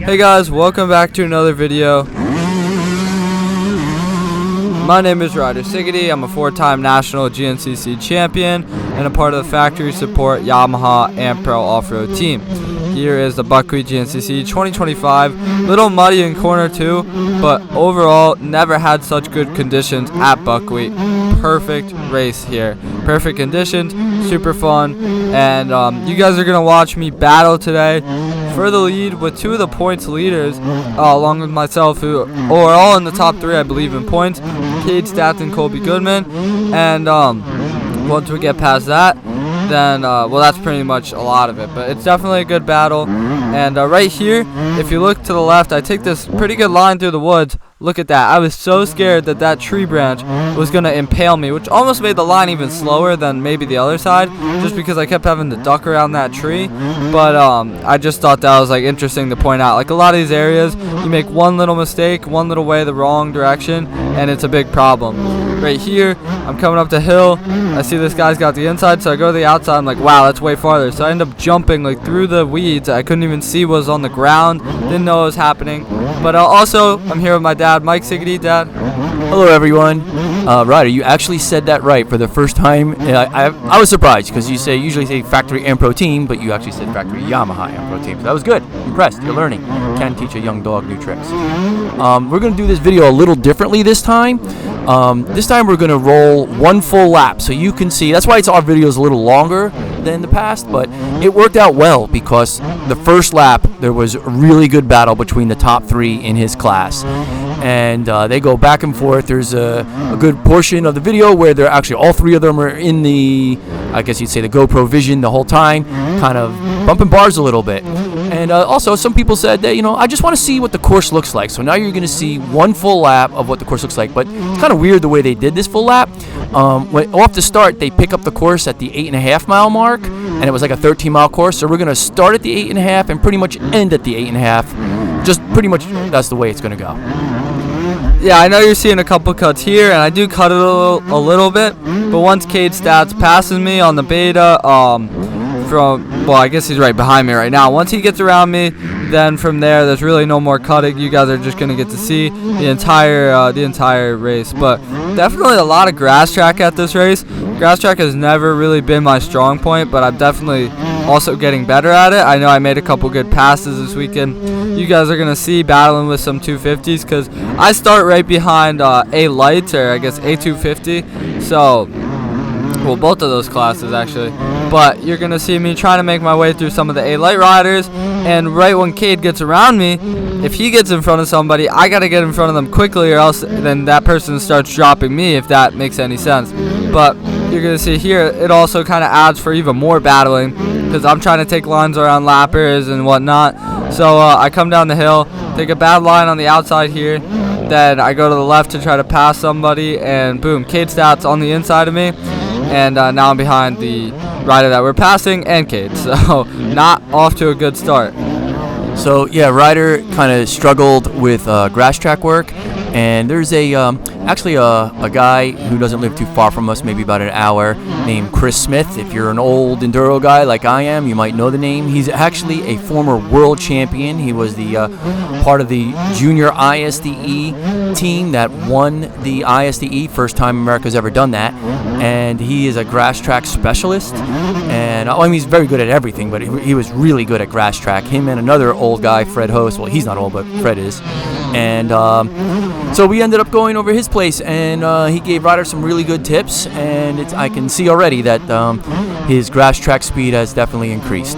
Hey guys, welcome back to another video. My name is Ryder Sigety. I'm a 4-time national GNCC champion and a part of the factory support Yamaha AmPro off-road team. Here is the Buckwheat GNCC 2025. Little muddy in corner 2, but overall never had such good conditions at Buckwheat. Perfect race here. Perfect conditions, super fun, and you guys are going to watch me battle today for the lead with 2 of the points leaders, along with myself, who are all in the top 3, I believe, in points. Cade Stats and Colby Goodman. And once we get past that, then well, that's pretty much a lot of it, but it's definitely a good battle. And right here, if you look to the left, I take this pretty good line through the woods. Look at that. I was so scared that that tree branch was going to impale me, which almost made the line even slower than maybe the other side, just because I kept having to duck around that tree. But I just thought that was like interesting to point out. Like, a lot of these areas, you make one little mistake, one little way the wrong direction, and it's a big problem. Right here, I'm coming up the hill. I see this guy's got the inside, so I go to the outside. I'm like, wow, that's way farther. So I end up jumping like through the weeds. I couldn't even see what was on the ground. Didn't know what was happening. But also, I'm here with my dad, Mike Sigety. Dad. Hello, everyone. Ryder, you actually said that right for the first time. I was surprised because you usually say factory AmPro team, but you actually said factory Yamaha AmPro team. So that was good. Impressed. You're learning. Can teach a young dog new tricks. We're going to do this video a little differently this time. This time we're going to roll one full lap so you can see. That's why our video is a little longer than the past, but it worked out well because the first lap there was a really good battle between the top 3 in his class, and they go back and forth. There's a good portion of the video where they're actually all 3 of them are in the, I guess you'd say, the GoPro vision the whole time, kind of bumping bars a little bit. And also, some people said that, I just want to see what the course looks like. So now you're going to see one full lap of what the course looks like. But it's kind of weird the way they did this full lap. Off the start, they pick up the course at the 8.5 mile mark, and it was like a 13-mile course. So we're going to start at the 8.5 and pretty much end at the 8.5. Just pretty much that's the way it's going to go. Yeah, I know you're seeing a couple cuts here, and I do cut it a little bit. But once Cade Stats passes me on the beta, well, I guess he's right behind me right now. Once he gets around me, then from there, there's really no more cutting. You guys are just gonna get to see the entire race. But definitely a lot of grass track at this race. Grass track has never really been my strong point, but I'm definitely also getting better at it. I know I made a couple good passes this weekend. You guys are gonna see battling with some 250s because I start right behind A Light, or I guess A250. So, well, both of those classes actually. But you're going to see me trying to make my way through some of the A-Light riders. And right when Cade gets around me, if he gets in front of somebody, I got to get in front of them quickly, or else then that person starts dropping me, if that makes any sense. But you're going to see here, it also kind of adds for even more battling, because I'm trying to take lines around lappers and whatnot. So I come down the hill, take a bad line on the outside here. Then I go to the left to try to pass somebody, and boom, Cade Stats on the inside of me. And now I'm behind the rider that we're passing and Cade, so not off to a good start. So yeah, Ryder kind of struggled with grass track work, and there's actually a guy who doesn't live too far from us, maybe about an hour, named Chris Smith. If you're an old enduro guy like I am, you might know the name. He's actually a former world champion. He was the part of the junior ISDE team that won the ISDE, first time America's ever done that, and he is a grass track specialist. And I mean, he's very good at everything, but he was really good at grass track. Him and another old guy, Fred Host. Well, he's not old, but Fred is. And so we ended up going over his place, and he gave Ryder some really good tips, and I can see already that his grass track speed has definitely increased.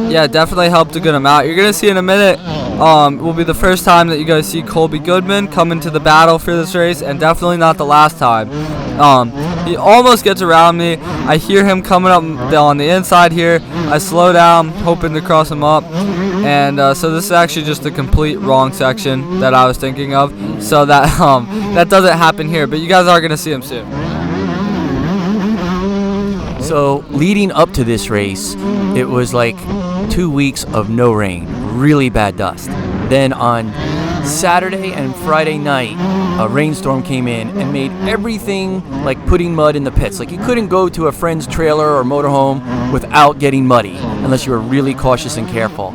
Yeah, definitely helped a good amount. You're going to see in a minute, will be the first time that you guys see Colby Goodman come into the battle for this race, and definitely not the last time. He almost gets around me. I hear him coming up on the inside here. I slow down, hoping to cross him up. And so this is actually just a complete wrong section that I was thinking of. So that that doesn't happen here, but you guys are going to see him soon. So leading up to this race, it was like 2 weeks of no rain, really bad dust. Then on Saturday and Friday night, a rainstorm came in and made everything like putting mud in the pits. Like, you couldn't go to a friend's trailer or motorhome without getting muddy unless you were really cautious and careful.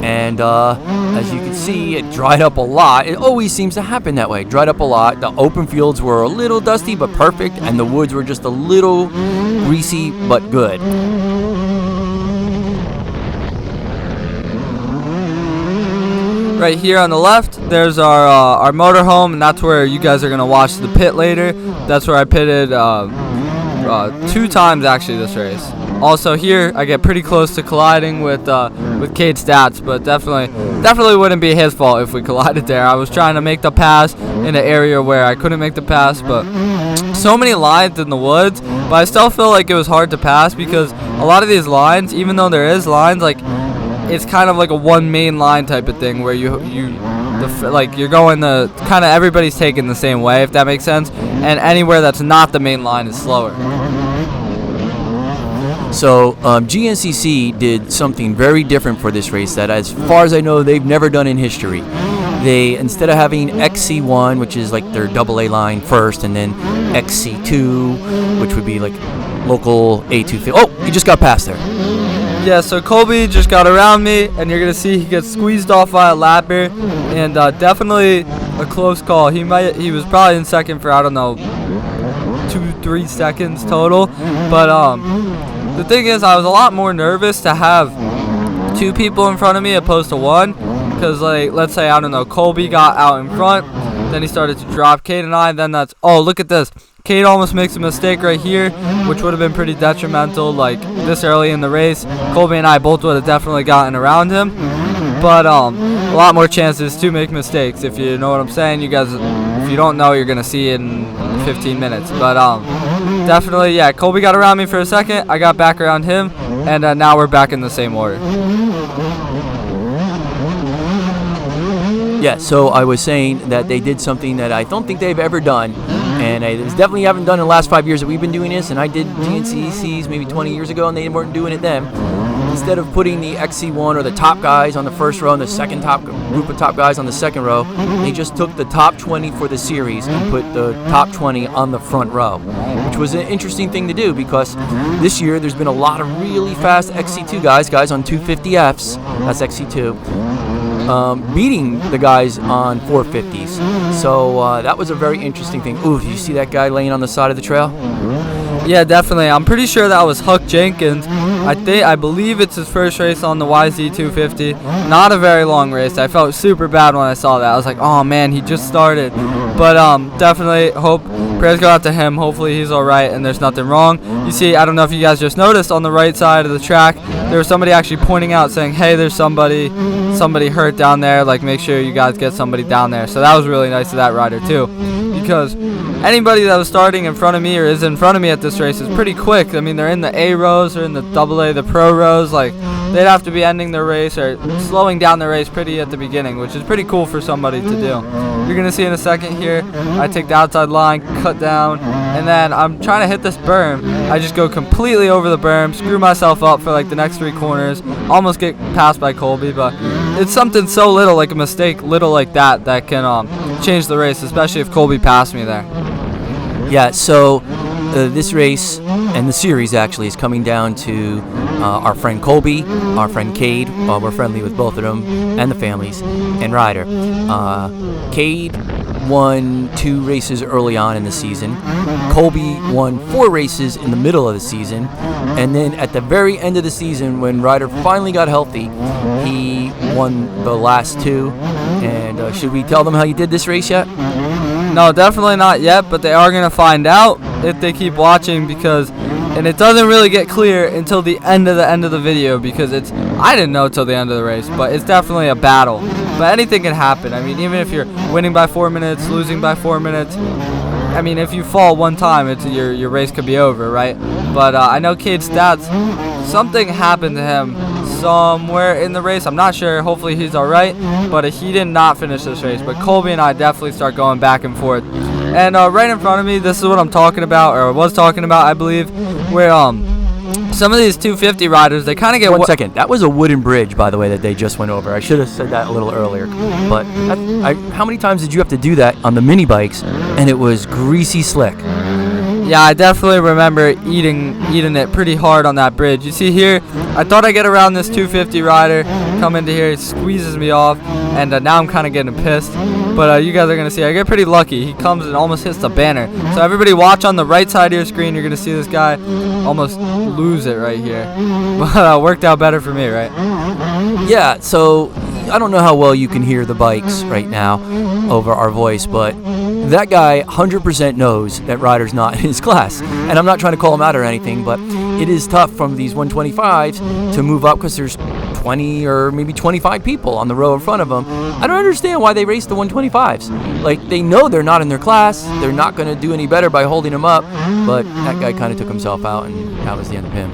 And as you can see, it dried up a lot. It always seems to happen that way. Dried up a lot. The open fields were a little dusty but perfect, and the woods were just a little greasy but good. Right here on the left, there's our motorhome, and that's where you guys are gonna watch the pit later. That's where I pitted 2 times actually this race. Also here, I get pretty close to colliding with Cade Stats, but definitely wouldn't be his fault if we collided there. I was trying to make the pass in an area where I couldn't make the pass, but so many lines in the woods. But I still feel like it was hard to pass because a lot of these lines, even though there is lines, like it's kind of like a one main line type of thing where you're going the kind of everybody's taking the same way, if that makes sense, and anywhere that's not the main line is slower. So GNCC did something very different for this race that, as far as I know, they've never done in history. They, instead of having XC1, which is like their AA line first, and then XC2, which would be like local A250. Oh, he just got past there. Yeah, so Colby just got around me, and you're gonna see he gets squeezed off by a lapper, and definitely a close call. He was probably in second for, I don't know, 2-3 seconds total. But the thing is, I was a lot more nervous to have 2 people in front of me opposed to 1, because like, let's say, I don't know, Colby got out in front, then he started to drop Cade and I, then that's, oh, look at this. Cade almost makes a mistake right here, which would have been pretty detrimental, like this early in the race. Colby and I both would have definitely gotten around him, but a lot more chances to make mistakes, if you know what I'm saying. You guys, if you don't know, you're gonna see it in 15 minutes. But definitely, yeah, Colby got around me for a second, I got back around him, and now we're back in the same order. Yeah, so I was saying that they did something that I don't think they've ever done, and I definitely haven't done in the last 5 years that we've been doing this, and I did GNCCs maybe 20 years ago, and they weren't doing it then. Instead of putting the XC1 or the top guys on the first row and the second group of top guys on the second row, they just took the top 20 for the series and put the top 20 on the front row, which was an interesting thing to do because this year there's been a lot of really fast XC2 guys on 250Fs, that's XC2, beating the guys on 450s. So that was a very interesting thing. Ooh, did you see that guy laying on the side of the trail? Yeah, definitely. I'm pretty sure that was Huck Jenkins. I believe it's his first race on the Yz125. Not a very long race. I felt super bad when I saw that. I was like, oh man, he just started. But definitely prayers go out to him. Hopefully he's all right and there's nothing wrong. You see, I don't know if you guys just noticed on the right side of the track, there was somebody actually pointing out saying, hey, there's somebody hurt down there. Like, make sure you guys get somebody down there. So that was really nice of that rider too, because anybody that was starting in front of me or is in front of me at this race is pretty quick. I mean, they're in the A rows or in the AA, the pro rows. Like, they'd have to be ending their race or slowing down their race pretty at the beginning, which is pretty cool for somebody to do. You're going to see in a second here, I take the outside line, cut down, and then I'm trying to hit this berm. I just go completely over the berm, screw myself up for like the next 3 corners, almost get passed by Colby, but it's something so little, like a mistake, little like that can change the race, especially if Colby passed me there. Yeah, so this race and the series actually is coming down to our friend Colby, our friend Cade. We're friendly with both of them and the families, and Ryder. Cade won 2 races early on in the season. Colby won 4 races in the middle of the season, and then at the very end of the season, when Ryder finally got healthy, he won the last 2. And should we tell them how you did this race yet? No, definitely not yet, but they are going to find out if they keep watching, and it doesn't really get clear until the end of the video, because I didn't know till the end of the race, but it's definitely a battle. But anything can happen. I mean, even if you're winning by 4 minutes, losing by 4 minutes, I mean, if you fall one time, your race could be over, right? But I know Cade Stats, something happened to him somewhere in the race. I'm not sure. Hopefully he's all right. But he did not finish this race. But Colby and I definitely start going back and forth. And right in front of me, this is what I'm talking about, or was talking about, I believe, where some of these 250 riders, they kind of get... One second. That was a wooden bridge, by the way, that they just went over. I should have said that a little earlier. But how many times did you have to do that on the mini bikes, and it was greasy slick? Yeah, I definitely remember eating it pretty hard on that bridge. You see here, I thought I'd get around this 250 rider, come into here, he squeezes me off, and now I'm kind of getting pissed. But you guys are going to see, I get pretty lucky. He comes and almost hits the banner. So everybody watch on the right side of your screen. You're going to see this guy almost lose it right here. But worked out better for me, right? Yeah, so I don't know how well you can hear the bikes right now over our voice, but that guy 100% knows that Ryder's not in his class. And I'm not trying to call him out or anything, but it is tough from these 125s to move up because there's 20 or maybe 25 people on the row in front of them. I don't understand why they race the 125s. Like, they know they're not in their class. They're not going to do any better by holding them up. But that guy kind of took himself out, and that was the end of him.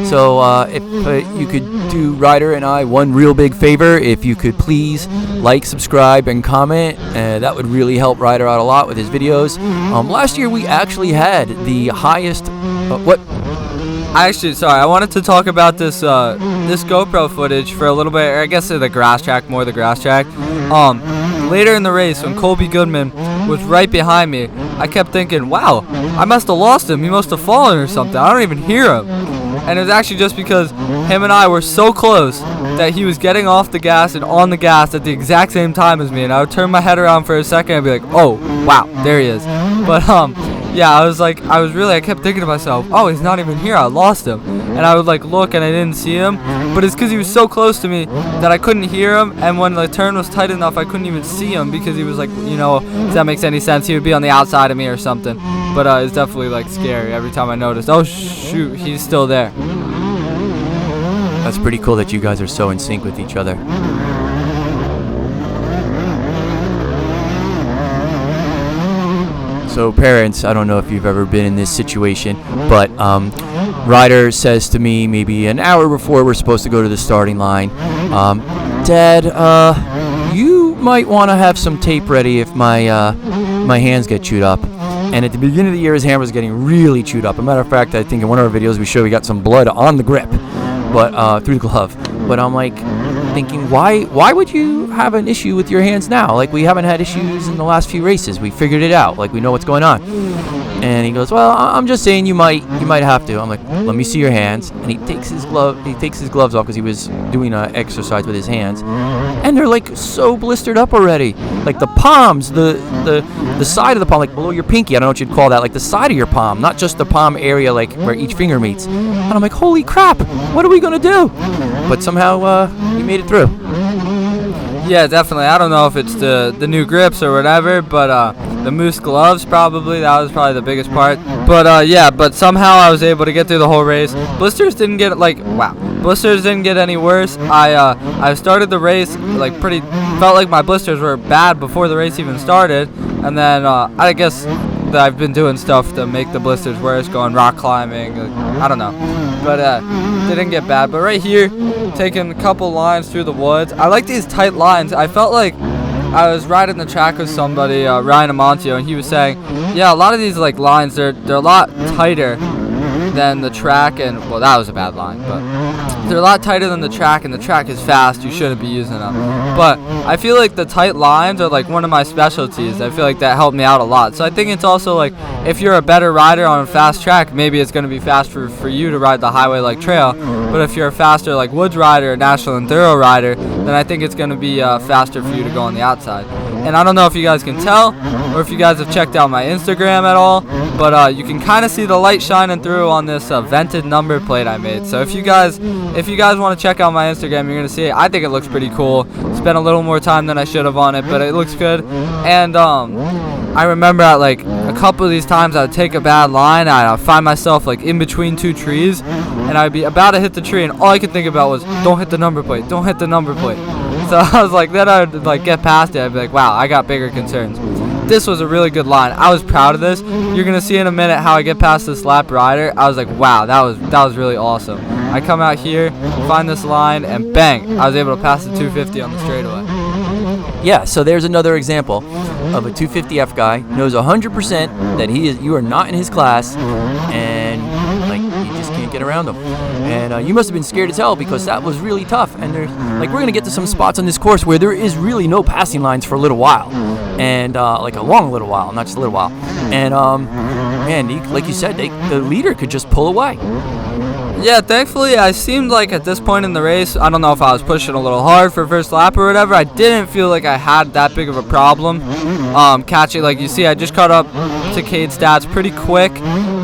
So if you could do Ryder and I one real big favor, if you could please like, subscribe, and comment, that would really help Ryder out a lot with his videos. Last year we actually had the highest. I wanted to talk about this this GoPro footage for a little bit. Or I guess the grass track, more the grass track. Later in the race, when Colby Goodman was right behind me, I kept thinking, wow, I must have lost him. He must have fallen or something. I don't even hear him. And it was actually just because him and I were so close that he was getting off the gas and on the gas at the exact same time as me. And I would turn my head around for a second and be like, oh, wow, there he is. But, yeah, I kept thinking to myself, oh, he's not even here. I lost him. And I would, look and I didn't see him. But it's because he was so close to me that I couldn't hear him. And when the turn was tight enough, I couldn't even see him because he was if that makes any sense, he would be on the outside of me or something. But it's definitely, scary every time I noticed, oh, shoot, he's still there. That's pretty cool that you guys are so in sync with each other. So parents, I don't know if you've ever been in this situation, but Ryder says to me maybe an hour before we're supposed to go to the starting line, Dad, you might want to have some tape ready if my hands get chewed up. And at the beginning of the year, his hand was getting really chewed up. As a matter of fact, I think in one of our videos we showed we got some blood on the grip, but through the glove. But I'm thinking, why would you have an issue with your hands now? We haven't had issues in the last few races. We figured it out. We know what's going on. And he goes, well, I'm just saying you might have to. I'm like, let me see your hands. And he takes his gloves off because he was doing an exercise with his hands, and they're so blistered up already. The palms, the side of the palm, below your pinky. I don't know what you'd call that. The side of your palm, not just the palm area, where each finger meets. And I'm like, holy crap! What are we gonna do? But somehow he made it through. Yeah, definitely. I don't know if it's the new grips or whatever, but the Mousse gloves that was probably the biggest part. But yeah, but somehow I was able to get through the whole race. Blisters didn't get blisters didn't get any worse. I started the race felt like my blisters were bad before the race even started, and then I guess that I've been doing stuff to make the blisters worse, going rock climbing. I don't know, but didn't get bad. But right here, taking a couple lines through the woods. I like these tight lines. I felt like I was riding the track with somebody, Ryan Amontio, and he was saying, yeah, a lot of these lines, they're a lot tighter than the track, and well, that was a bad line, but they're a lot tighter than the track, and the track is fast. You shouldn't be using them. But I feel like the tight lines are one of my specialties. I feel like that helped me out a lot. So I think it's also if you're a better rider on a fast track, maybe it's going to be faster for you to ride the highway trail. But if you're a faster woods rider, a national enduro rider, then I think it's going to be faster for you to go on the outside. And I don't know if you guys can tell or if you guys have checked out my Instagram at all, but you can kind of see the light shining through on this vented number plate I made. So if you guys want to check out my Instagram, you're going to see it. I think it looks pretty cool. Spent a little more time than I should have on it, but it looks good. And I remember at a couple of these times I would take a bad line, I'd find myself in between two trees, and I'd be about to hit the tree, and all I could think about was, don't hit the number plate, don't hit the number plate. So I was then I would get past it. I'd be like, wow, I got bigger concerns. This was a really good line. I was proud of this. You're gonna see in a minute how I get past this lap rider. I was like, wow, that was really awesome. I come out here, find this line, and bang, I was able to pass the 250 on the straightaway. Yeah, so there's another example of a 250F guy knows 100% that you are not in his class, and you just can't get around them. And you must have been scared as hell because that was really tough. And there's like we're gonna get to some spots on this course where there is really no passing lines for a little while, and like a long little while, not just a little while. And man, like you said, the leader could just pull away. Yeah, thankfully, I seemed like at this point in the race, I don't know if I was pushing a little hard for first lap or whatever, I didn't feel like I had that big of a problem catching. Like you see, I just caught up to Cade's stats pretty quick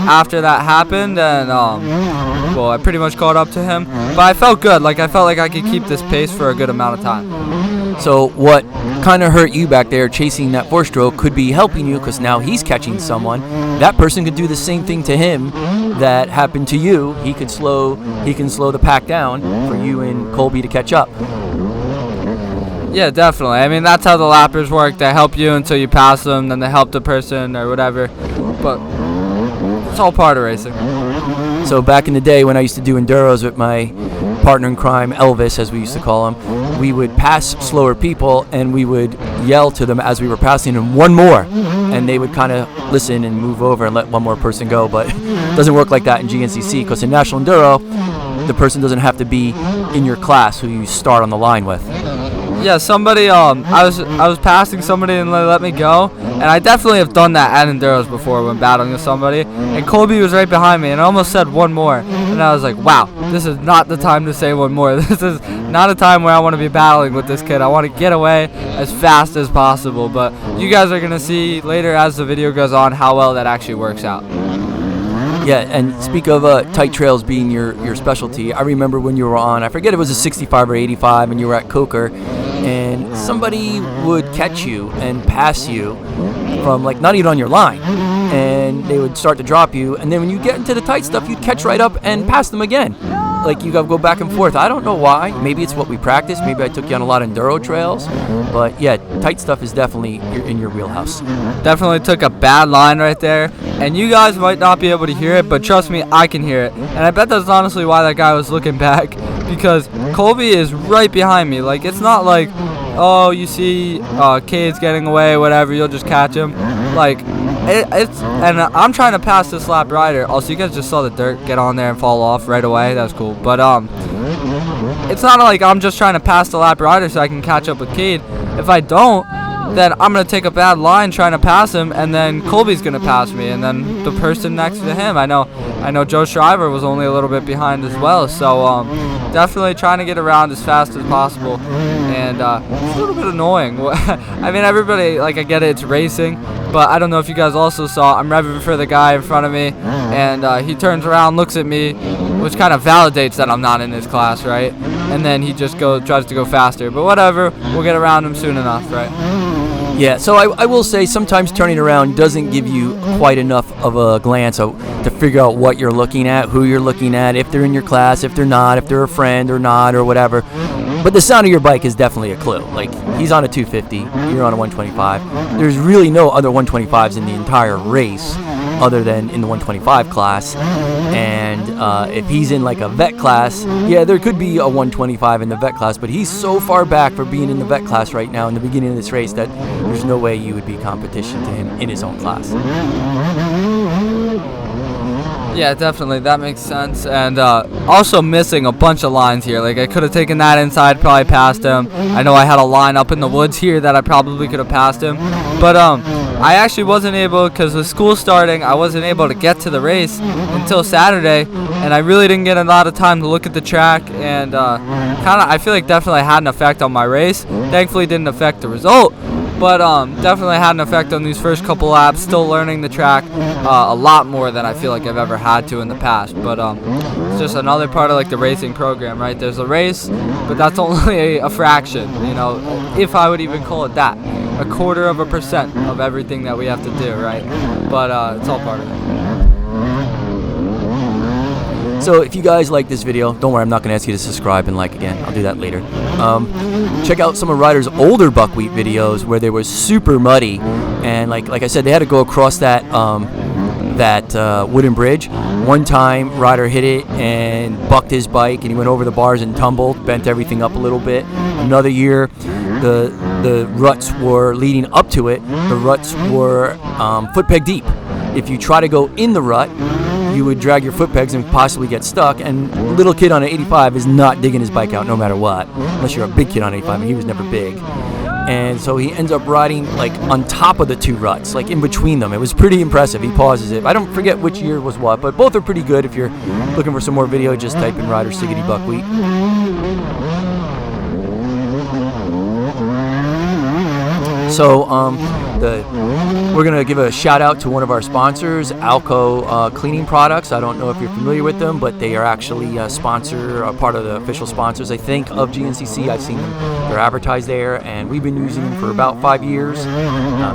after that happened, and well, I pretty much caught up to him. But I felt good. Like I felt like I could keep this pace for a good amount of time. So what kind of hurt you back there chasing that 4-stroke could be helping you, because now he's catching someone. That person could do the same thing to him that happened to you. He can slow the pack down for you and Colby to catch up. Yeah, definitely. I mean, that's how the lappers work. They help you until you pass them, then they help the person or whatever. But it's all part of racing. So back in the day when I used to do enduros with my partner in crime, Elvis, as we used to call him, we would pass slower people and we would yell to them as we were passing them, one more. And they would kind of listen and move over and let one more person go. But it doesn't work like that in GNCC, because in National Enduro, the person doesn't have to be in your class who you start on the line with. Yeah, somebody, I was passing somebody and they let me go, and I definitely have done that at enduros before when battling with somebody, and Colby was right behind me, and I almost said one more, and I was like, wow, this is not the time to say one more. This is not a time where I want to be battling with this kid. I want to get away as fast as possible, but you guys are going to see later as the video goes on how well that actually works out. Yeah, and speak of tight trails being your specialty, I remember when you were on, I forget it was a 65 or 85, and you were at Coker, and somebody would catch you and pass you from like not even on your line, and they would start to drop you, and then when you get into the tight stuff, you'd catch right up and pass them again. Like you gotta go back and forth. I don't know why. Maybe it's what we practice. Maybe I took you on a lot of enduro trails, but yeah, tight stuff is definitely in your wheelhouse. Definitely took a bad line right there, and you guys might not be able to hear it, but trust me, I can hear it. And I bet that's honestly why that guy was looking back, because Colby is right behind me. Like, it's not like, oh, you see Cade's getting away, whatever, you'll just catch him. Like, and I'm trying to pass this lap Ryder. Also, you guys just saw the dirt get on there and fall off right away. That was cool. But it's not like I'm just trying to pass the lap Ryder so I can catch up with Cade. If I don't, then I'm going to take a bad line trying to pass him, and then Colby's going to pass me, and then the person next to him. I know Joe Shriver was only a little bit behind as well, so definitely trying to get around as fast as possible, and it's a little bit annoying. I mean, everybody, like, I get it, it's racing, but I don't know if you guys also saw, I'm revving for the guy in front of me, and he turns around, looks at me, which kind of validates that I'm not in his class, right? And then he just tries to go faster, but whatever, we'll get around him soon enough, right? Yeah, so I will say sometimes turning around doesn't give you quite enough of a glance to figure out what you're looking at, who you're looking at, if they're in your class, if they're not, if they're a friend or not, or whatever. But the sound of your bike is definitely a clue. Like, he's on a 250, you're on a 125. There's really no other 125s in the entire race other than in the 125 class. And if he's in like a vet class, yeah, there could be a 125 in the vet class, but he's so far back for being in the vet class right now in the beginning of this race that there's no way you would be competition to him in his own class. Yeah, definitely, that makes sense. And also missing a bunch of lines here. Like, I could have taken that inside, probably passed him. I know I had a line up in the woods here that I probably could have passed him, but I actually wasn't able, because with school starting, I wasn't able to get to the race until Saturday, and I really didn't get a lot of time to look at the track, and I feel like definitely had an effect on my race. Thankfully didn't affect the result, but definitely had an effect on these first couple laps. Still learning the track a lot more than I feel like I've ever had to in the past, but it's just another part of like the racing program, right? There's a race, but that's only a fraction, you know, if I would even call it that, 0.25% of everything that we have to do, right? But it's all part of it. So if you guys like this video, don't worry, I'm not going to ask you to subscribe and like again. I'll do that later. Check out some of Ryder's older Buckwheat videos where they were super muddy, and like I said, they had to go across that wooden bridge. One time, Ryder hit it and bucked his bike, and he went over the bars and tumbled, bent everything up a little bit. Another year, the ruts were leading up to it. The ruts were foot peg deep. If you try to go in the rut, you would drag your foot pegs and possibly get stuck. And a little kid on an 85 is not digging his bike out no matter what, unless you're a big kid on an 85, and he was never big. And so he ends up riding like on top of the two ruts, like in between them. It was pretty impressive. He pauses it. I don't forget which year was what, but both are pretty good. If you're looking for some more video, just type in Ryder Sigety Buckwheat. So we're going to give a shout out to one of our sponsors, AmPro cleaning products. I don't know if you're familiar with them, but they are actually a part of the official sponsors, I think, of GNCC. I've seen them. They're advertised there, and we've been using them for about 5 years,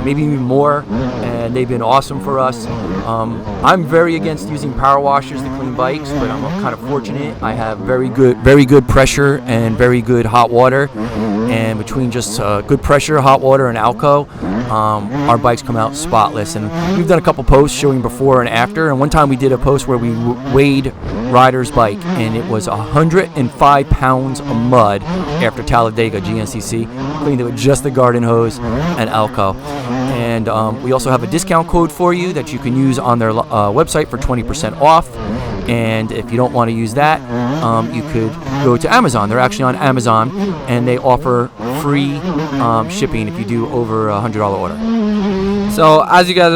maybe even more, and they've been awesome for us. I'm very against using power washers to clean bikes, but I'm kind of fortunate. I have very good pressure and very good hot water. And between just good pressure, hot water, and AmPro, our bikes come out spotless. And we've done a couple posts showing before and after. And one time we did a post where we weighed Ryder's bike, and it was 105 pounds of mud after Talladega GNCC. Cleaned it with just the garden hose and AmPro. And we also have a discount code for you that you can use on their website for 20% off. And if you don't want to use that, you could go to Amazon. They're actually on Amazon, and they offer free shipping if you do over a $100 order. So as you guys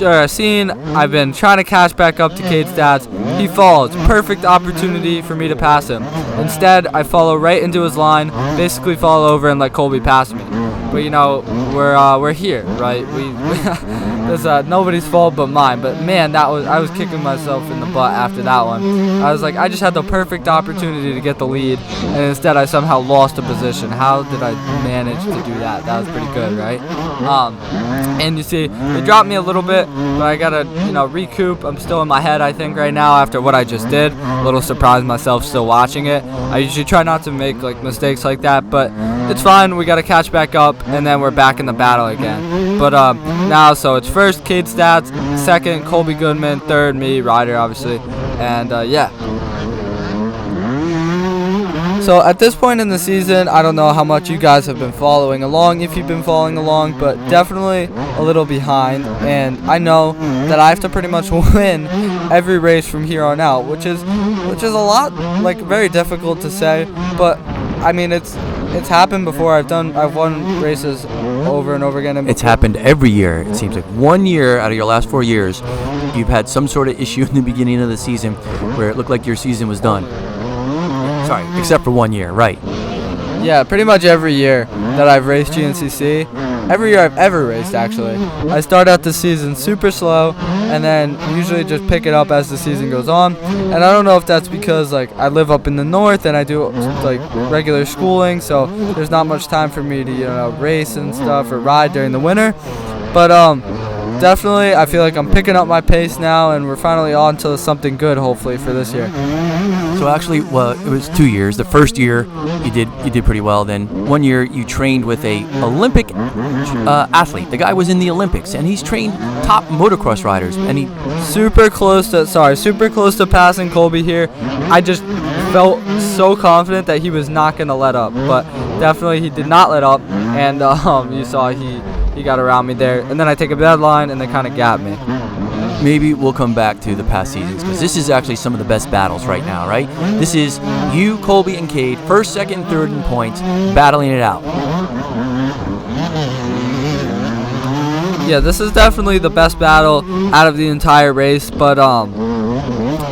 have seen, I've been trying to catch back up to Cade's stats. He falls. Perfect opportunity for me to pass him. Instead, I follow right into his line, basically fall over and let Colby pass me. But you know, we're here, right? It's nobody's fault but mine. But man, I was kicking myself in the butt after that one. I was like, I just had the perfect opportunity to get the lead, and instead I somehow lost a position. How did I manage to do that? That was pretty good, right? And you see, they dropped me a little bit, but I gotta, recoup. I'm still in my head, I think, right now after what I just did. A little surprised myself still watching it. I usually try not to make mistakes like that, but it's fine. We gotta catch back up, and then we're back in the battle again. But now, so it's first Cade Stats, second Colby Goodman, third me, Ryder, obviously, and yeah. So at this point in the season, I don't know how much you guys have been following along, if you've been following along, but definitely a little behind. And I know that I have to pretty much win every race from here on out, which is a lot, very difficult to say. But I mean, it's happened before. I've won races over and over again. It's happened every year. It seems like 1 year out of your last 4 years, you've had some sort of issue in the beginning of the season where it looked like your season was done. Sorry, except for 1 year, right? Yeah, pretty much every year that I've raced GNCC, every year I've ever raced, actually, I start out the season super slow, and then usually just pick it up as the season goes on. And I don't know if that's because I live up in the north and I do regular schooling, so there's not much time for me to race and stuff or ride during the winter. But definitely I feel like I'm picking up my pace now, and we're finally on to something good, hopefully, for this year. So actually, well, it was 2 years. The first year you did pretty well. Then 1 year you trained with a Olympic athlete. The guy was in the Olympics, and he's trained top motocross riders. And he super close to passing Colby here. I just felt so confident that he was not going to let up, but definitely he did not let up. And you saw he got around me there, and then I take a bad line, and they kind of got me. Maybe we'll come back to the past seasons, because this is actually some of the best battles right now, right? This is you, Colby, and Cade, first, second, third in points, battling it out. Yeah, this is definitely the best battle out of the entire race, but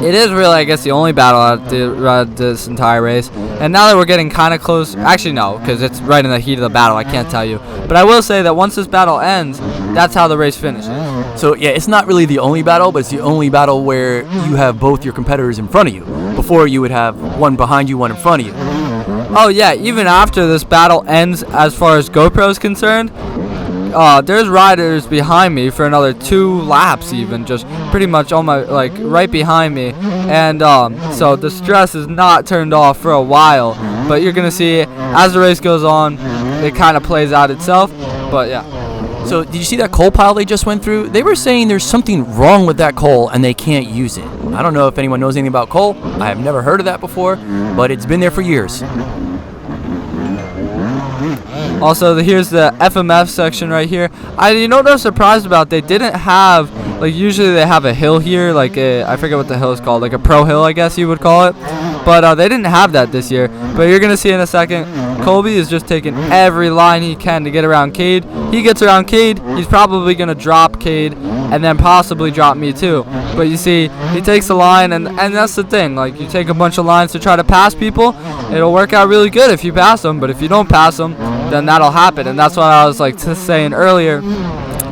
it is really, I guess, the only battle out this entire race. And now that we're getting kind of close, actually no, because it's right in the heat of the battle, I can't tell you. But I will say that once this battle ends, that's how the race finishes. So yeah, it's not really the only battle, but it's the only battle where you have both your competitors in front of you. Before, you would have one behind you, one in front of you. Oh yeah, even after this battle ends, as far as GoPro is concerned, there's riders behind me for another 2 laps, even just pretty much on my right behind me, and so the stress is not turned off for a while. But you're gonna see as the race goes on, it kind of plays out itself. But yeah. So did you see that coal pile they just went through? They were saying there's something wrong with that coal and they can't use it. I don't know if anyone knows anything about coal. I have never heard of that before, but it's been there for years. Also, here's the FMF section right here. You know what I was surprised about? They didn't have Like usually they have a hill here, like I forget what the hill is called, like a pro hill I guess you would call it. But they didn't have that this year. But you're gonna see in a second, Colby is just taking every line he can to get around Cade. He gets around Cade, he's probably gonna drop Cade and then possibly drop me too. But you see, he takes a line, and that's the thing. Like you take a bunch of lines to try to pass people, it'll work out really good if you pass them. But if you don't pass them, then that'll happen. And that's what I was like saying earlier.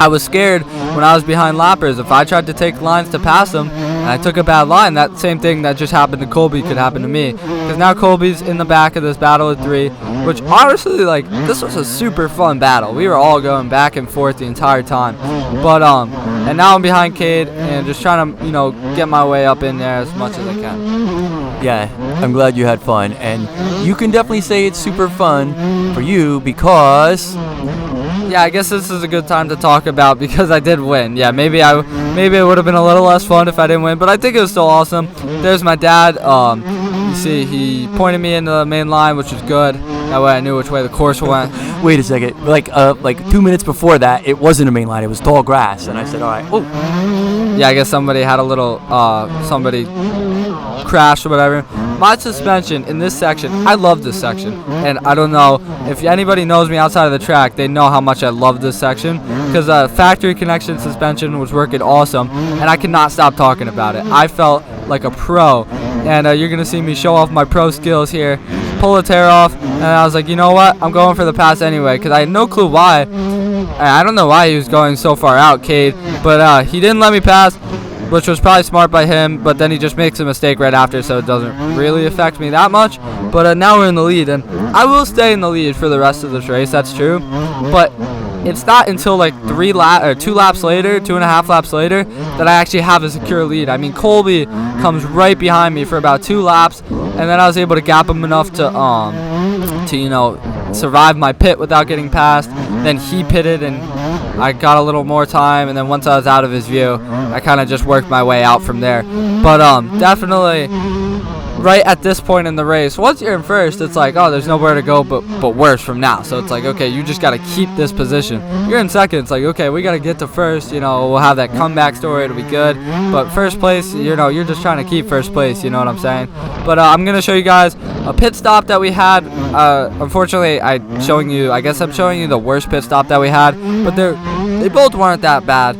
I was scared when I was behind lappers. If I tried to take lines to pass them and I took a bad line, that same thing that just happened to Colby could happen to me. Because now Colby's in the back of this battle of 3, which honestly, like, this was a super fun battle. We were all going back and forth the entire time. But and now I'm behind Cade and just trying to, you know, get my way up in there as much as I can. Yeah, I'm glad you had fun, and you can definitely say it's super fun for you because... Yeah, I guess this is a good time to talk about because I did win. Yeah, maybe it would have been a little less fun if I didn't win, but I think it was still awesome. There's my dad. You see, he pointed me into the main line, which was good. That way I knew which way the course went. Wait a second. Like 2 minutes before that, it wasn't a main line. It was tall grass, and I said, all right. Oh. Yeah, I guess somebody had a little somebody crashed or whatever. My suspension in this section, I love this section, and I don't know if anybody knows me outside of the track, they know how much I love this section, because factory connection suspension was working awesome, and I cannot stop talking about it. I felt like a pro, and you're going to see me show off my pro skills here, pull a tear off, and I was like, you know what, I'm going for the pass anyway, because I had no clue why. I don't know why he was going so far out, Cade, but he didn't let me pass, which was probably smart by him, but then he just makes a mistake right after, so it doesn't really affect me that much. But now we're in the lead, and I will stay in the lead for the rest of this race, that's true. But it's not until like 2 laps later, 2.5 laps later, that I actually have a secure lead. I mean, Colby comes right behind me for about 2 laps, and then I was able to gap him enough to you know, survive my pit without getting passed. Then he pitted, and I got a little more time, and then once I was out of his view, I kind of just worked my way out from there. But definitely right at this point in the race, once you're in first, it's like, oh, there's nowhere to go but worse from now. So it's like, okay, you just got to keep this position. You're in second, it's like, okay, we got to get to first, you know, we'll have that comeback story, it'll be good. But first place, you know, you're just trying to keep first place, you know what I'm saying? But I'm going to show you guys a pit stop that we had. Unfortunately, I guess I'm showing you the worst pit stop that we had, but they both weren't that bad.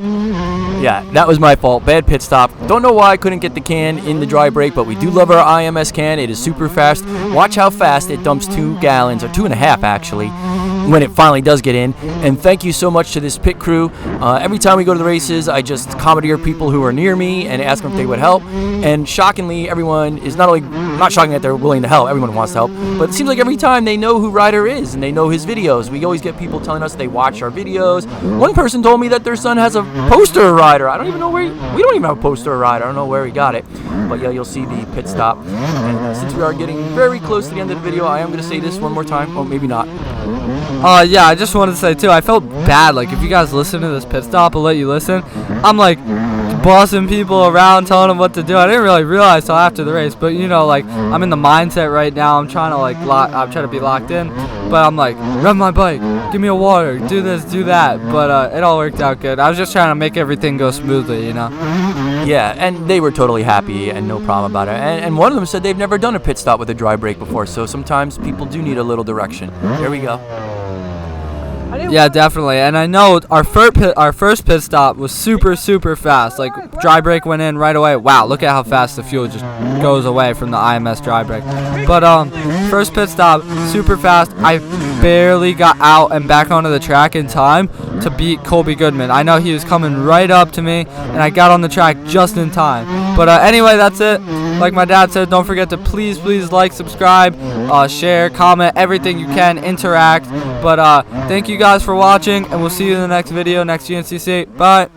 Yeah, that was my fault. Bad pit stop. Don't know why I couldn't get the can in the dry brake, but we do love our IMS can. It is super fast. Watch how fast it dumps 2 gallons, or 2.5 actually, when it finally does get in. And thank you so much to this pit crew. Every time we go to the races, I just commandeer people who are near me and ask them if they would help. And shockingly, everyone is not shocking that they're willing to help. Everyone wants to help. But it seems like every time they know who Ryder is and they know his videos. We always get people telling us they watch our videos. One person told me that their son has a poster of Ryder. I don't even know where we don't even have a poster of Ryder. I don't know where he got it. But yeah, you'll see the pit stop. And since we are getting very close to the end of the video, I am going to say this one more time. Oh, maybe not. Yeah, I just wanted to say too, I felt bad, like if you guys listen to this pit stop, I'll let you listen. I'm like bossing people around, telling them what to do. I didn't really realize till after the race, but you know, like I'm in the mindset right now. I'm trying to be locked in, but I'm like, rev my bike, give me a water, do this, do that. But it all worked out good. I was just trying to make everything go smoothly, you know. Yeah, and they were totally happy and no problem about it. And one of them said they've never done a pit stop with a dry brake before, so sometimes people do need a little direction. There we go. Yeah, definitely. And I know our first pit stop was super fast. Like dry brake went in right away. Wow, look at how fast the fuel just goes away from the IMS dry brake. But first pit stop, super fast. I barely got out and back onto the track in time to beat Colby Goodman. I know he was coming right up to me, and I got on the track just in time. But anyway, that's it. Like my dad said, don't forget to please like, subscribe, share, comment, everything you can, interact. But thank you guys for watching, and we'll see you in the next video, next GNCC. Bye.